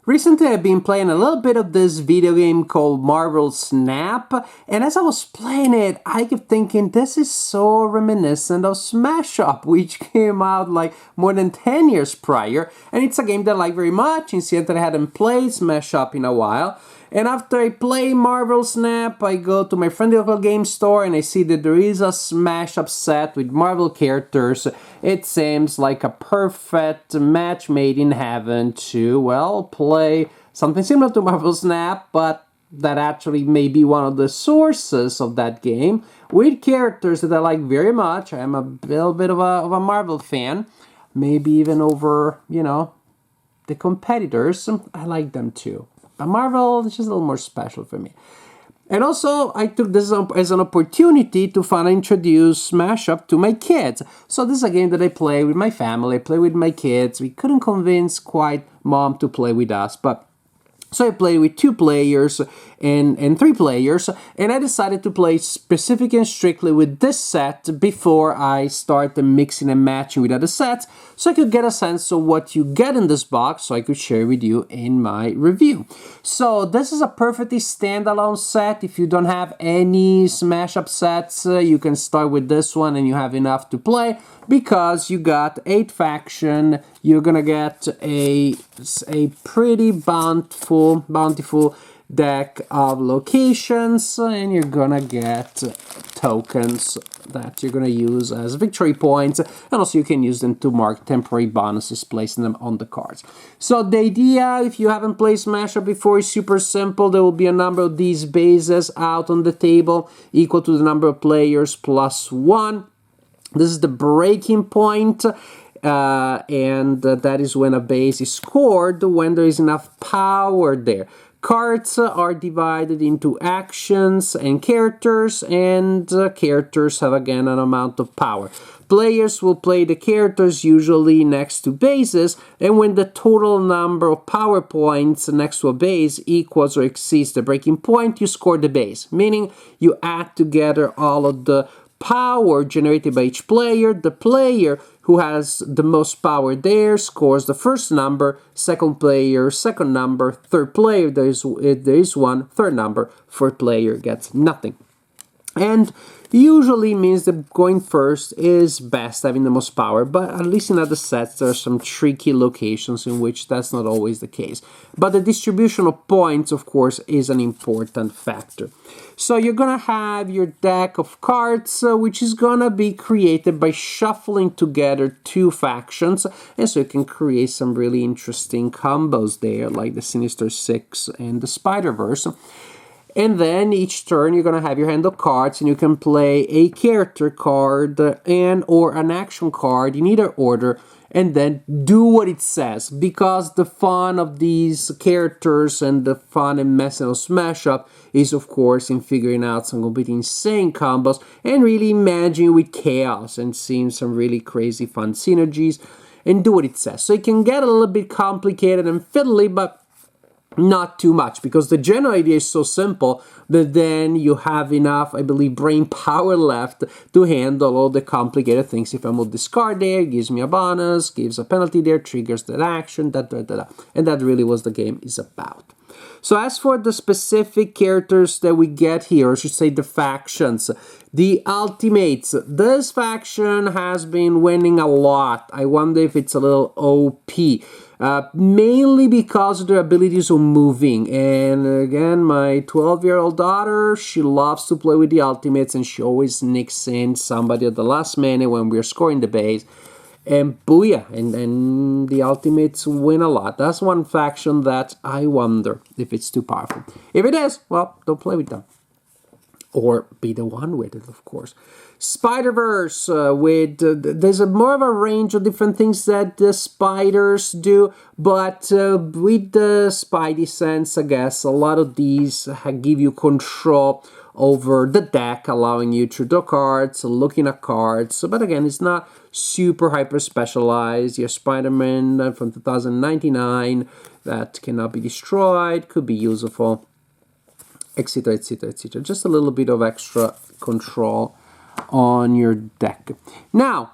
Recently, I've been playing a little bit of this video game called Marvel Snap, and as I was playing it, I kept thinking this is so reminiscent of Smash Up, which came out like more than 10 years prior, and it's a game that I like very much, instead that I hadn't played Smash Up in a while. And after I play Marvel Snap, I go to my friendly local game store and I see that there is a Smash Up set with Marvel characters. It seems like a perfect match made in heaven to, well, play something similar to Marvel Snap, but that actually may be one of the sources of that game, with characters that I like very much. I'm a little bit of a Marvel fan, maybe even over, the competitors. I like them too. But Marvel is just a little more special for me. And also, I took this as an opportunity to finally introduce Smash Up to my kids. So this is a game that I play with my family, I play with my kids. We couldn't convince quite Mom to play with us, but so I played with 2 players and 3 players, and I decided to play specifically and strictly with this set before I start mixing and matching with other sets, so I could get a sense of what you get in this box, so I could share with you in my review. So this is a perfectly standalone set. If you don't have any Smash Up sets, you can start with this one and you have enough to play, because you got 8 faction, you're gonna get a pretty bountiful deck of locations, and you're gonna get tokens that you're gonna use as victory points, and also you can use them to mark temporary bonuses, placing them on the cards. So the idea, if you haven't played Smash Up before, is super simple. There will be a number of these bases out on the table, equal to the number of players plus 1. This is the breaking point, and that is when a base is scored, when there is enough power there. Cards are divided into actions and characters have again an amount of power. Players will play the characters usually next to bases, and when the total number of power points next to a base equals or exceeds the breaking point, you score the base, meaning you add together all of the power generated by each player. The player who has the most power there scores the first number, second player, second number, third player, there is one, third number, fourth player gets nothing. And usually means that going first is best, having the most power, but at least in other sets there are some tricky locations in which that's not always the case. But the distribution of points, of course, is an important factor. So you're gonna have your deck of cards, which is gonna be created by shuffling together 2 factions, and so you can create some really interesting combos there, like the Sinister Six and the Spider-Verse. And then each turn you're going to have your hand of cards, and you can play a character card and or an action card in either order, and then do what it says. Because the fun of these characters and the fun and messing of Smash Up is, of course, in figuring out some completely insane combos and really managing with chaos and seeing some really crazy fun synergies, and do what it says. So it can get a little bit complicated and fiddly, but not too much, because the general idea is so simple that then you have enough, I believe, brain power left to handle all the complicated things. If I will discard there, gives me a bonus, gives a penalty there, triggers that action, and that really was the game is about. So as for the specific characters that we get here, or I should say the factions, the Ultimates, this faction has been winning a lot. I wonder if it's a little OP. Mainly because of their abilities of moving. And again, my 12-year-old daughter, she loves to play with the Ultimates, and she always nicks in somebody at the last minute when we're scoring the base. And booyah, and the Ultimates win a lot. That's one faction that I wonder if it's too powerful. If it is, well, don't play with them. Or be the one with it, of course. Spider-Verse, there's more of a range of different things that the spiders do, but with the Spidey sense, I guess, a lot of these give you control over the deck, allowing you to draw cards, looking at cards, but again, it's not super hyper specialized. Your Spider-Man from 2099 that cannot be destroyed, could be useful, etc, etc, etc. Just a little bit of extra control on your deck. Now,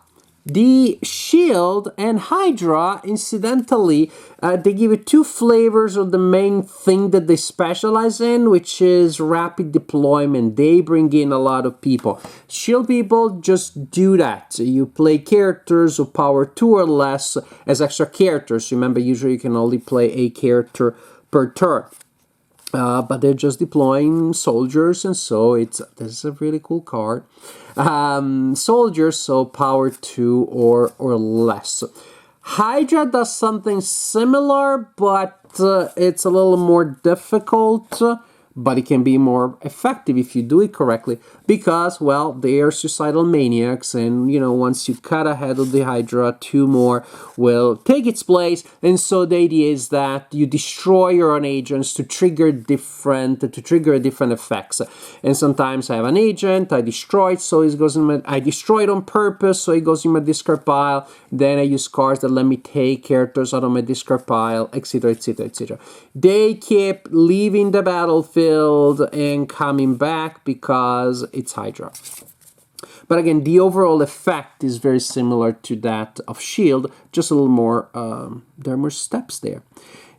The Shield and Hydra, incidentally, they give you two flavors of the main thing that they specialize in, which is rapid deployment. They bring in a lot of people. Shield people just do that. You play characters of power 2 or less as extra characters. Remember, usually you can only play a character per turn. But they're just deploying soldiers, and so this is a really cool card. Soldiers, so power 2 or less. Hydra does something similar, but it's a little more difficult. But it can be more effective if you do it correctly because, well, they are suicidal maniacs, and, you know, once you cut ahead of the Hydra, 2 more will take its place, and so the idea is that you destroy your own agents to trigger different effects. And sometimes I have an agent, I destroy it, so it goes in my, I destroy it on purpose, so it goes in my discard pile, then I use cards that let me take characters out of my discard pile, etc, etc, etc. They keep leaving the battlefield and coming back because it's Hydra. But again, the overall effect is very similar to that of Shield, just a little more, there are more steps there.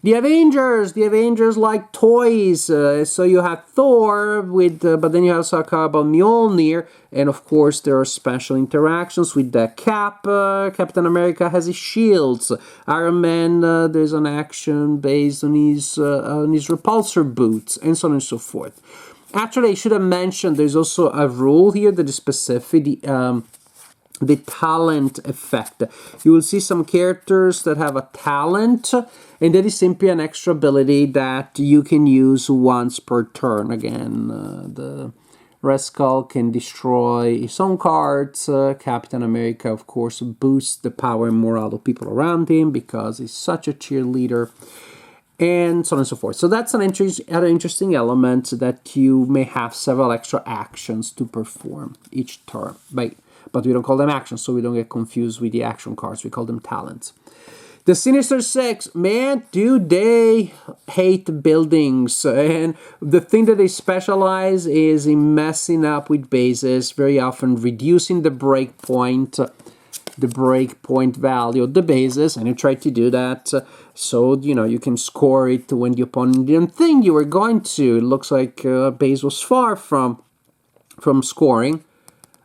The Avengers like toys, so you have Thor, with, but then you also have Mjolnir, and of course there are special interactions with the Cap. Captain America has his shields. Iron Man, there's an action based on his repulsor boots, and so on and so forth. Actually, I should have mentioned there's also a rule here that is specific, the talent effect. You will see some characters that have a talent, and that is simply an extra ability that you can use once per turn. Again, the Red Skull can destroy his own cards. Captain America, of course, boosts the power and morale of people around him because he's such a cheerleader, and so on and so forth. So that's an interesting element, that you may have several extra actions to perform each turn. But we don't call them actions, so we don't get confused with the action cards. We call them talents. The Sinister Six, man, dude, they hate buildings. And the thing that they specialize is in messing up with bases, very often reducing the breakpoint value of the bases, and you try to do that so, you know, you can score it when the opponent didn't think you were going to. It looks like a base was far from scoring,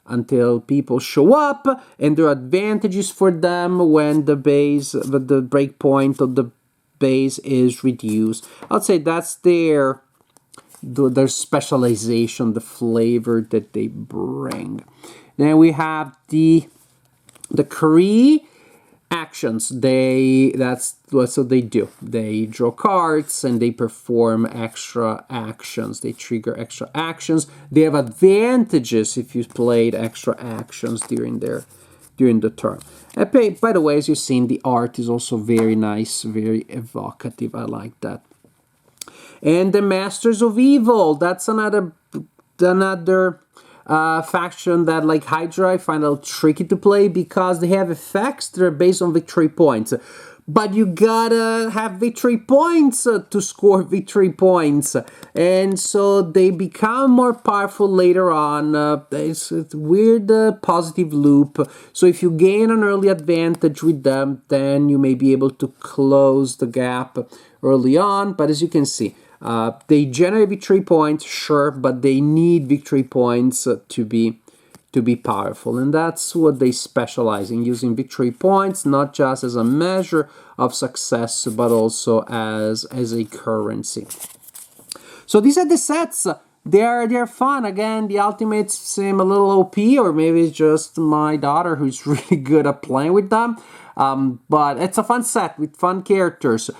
until people show up, and there are advantages for them when the breakpoint of the base is reduced. I'd say that's their specialization, the flavor that they bring. Then we have the Kree actions. That's what they do. They draw cards and they perform extra actions. They trigger extra actions. They have advantages if you played extra actions during the turn. And by the way, as you've seen, the art is also very nice, very evocative. I like that. And the Masters of Evil. That's another faction that, like Hydra, I find a little tricky to play because they have effects that are based on victory points. But you gotta have victory points to score victory points. And so they become more powerful later on. It's a weird positive loop. So if you gain an early advantage with them, then you may be able to close the gap early on. But as you can see, they generate victory points, sure, but they need victory points to be powerful, and that's what they specialize in, using victory points not just as a measure of success, but also as a currency. So these are the sets. They're fun. Again, the ultimates seem a little OP, or maybe it's just my daughter who's really good at playing with them. But it's a fun set with fun characters.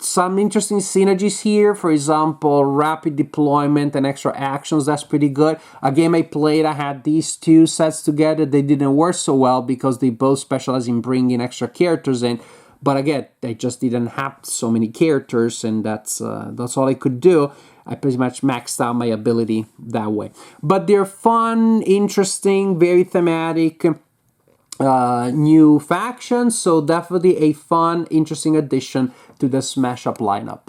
Some interesting synergies here. For example, rapid deployment and extra actions. That's pretty good. A game I played, I had these two sets together. They didn't work so well because they both specialize in bringing extra characters in. But again, they just didn't have so many characters, and that's all I could do. I pretty much maxed out my ability that way. But they're fun, interesting, very thematic. New factions, so definitely a fun, interesting addition to the Smash Up lineup.